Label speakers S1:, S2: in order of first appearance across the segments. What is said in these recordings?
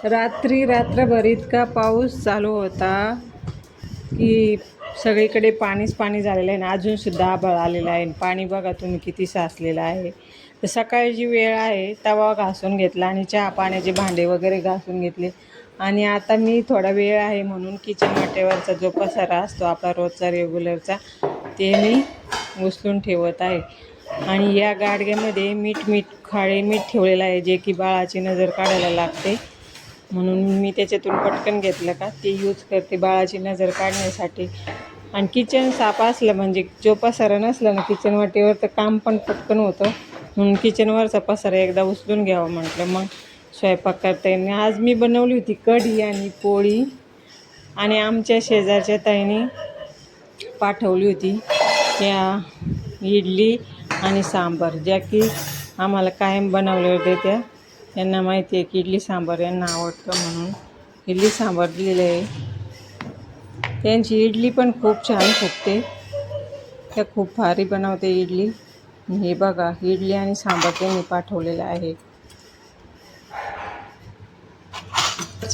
S1: रात्रभर इतका पाऊस चालू होता की सगळीकडे पाणीच पाणी झालेलं आहे ना. अजूनसुद्धा आभाळ आलेलं आहे. पाणी बघा तुम्ही किती साचलेलं आहे. तर सकाळची वेळ आहे, तवा घासून घेतला आणि चहा पाण्याचे भांडे वगैरे घासून घेतले. आणि आता मी थोडा वेळ आहे म्हणून किचन वाटेवरचा जो पसारा असतो आपला रोजचा रेग्युलरचा, ते मी उचलून ठेवत आहे. आणि या गाडग्यामध्ये खारे मीठ ठेवलेलं आहे, जे की बाळाची नजर काढायला लागते म्हणून मी त्याच्यातून पटकन घेतलं का ते यूज करते बाळाची नजर काढण्यासाठी. आणि किचन साफ असलं म्हणजे जो पसारा नसला ना किचन वाटेवर, तर काम पण पटकन होतं. म्हणून किचनवरचा पसारा एकदा उचलून घ्यावा म्हटलं, मग स्वयंपाक करता येईल. आज मी बनवली होती कढी आणि पोळी, आणि आमच्या शेजारच्या ताईने पाठवली होती या इडली आणि सांबार, ज्या की आम्हाला कायम बनवले होते. त्यांना माहिती आहे की इडली सांबार यांना आवडतं म्हणून इडली सांबार दिलेलं आहे. त्यांची इडली पण खूप छान फुगते, त्या खूप भारी बनवते इडली. हे बघा इडली आणि सांबार त्यांनी पाठवलेलं आहे.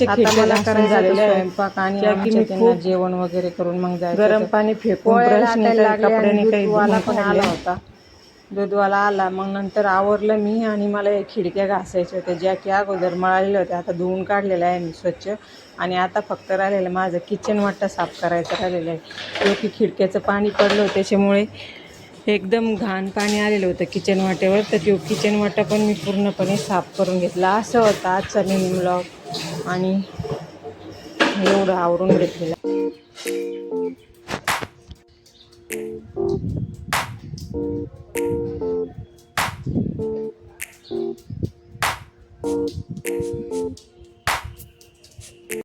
S1: आता मला करायचं झालेलं स्वयंपाक आणि त्यांना जेवण वगैरे करून मग जायचं. गरम पाणी फेकून ब्रश कपड्याने काही पण आला होता. दूधवाला आला, मग नंतर आवरलं मी. आणि मला या खिडक्या घासायच्या होत्या, ज्या की अगोदर मळालेल्या होत्या. आता धुवून काढलेलं आहे मी स्वच्छ. आणि आता फक्त राहिलेलं माझं किचन वाटा साफ करायचं राहिलेलं आहे. जो की खिडक्याचं पाणी पडलं होतं त्याच्यामुळे एकदम घाण पाणी आलेलं होतं किचन वाट्यावर. तर तो किचन वाटा पण मी पूर्णपणे साफ करून घेतला. असं होतं आजचा मिनी ब्लॉग. आणि एवढं आवरून घेतलेलं.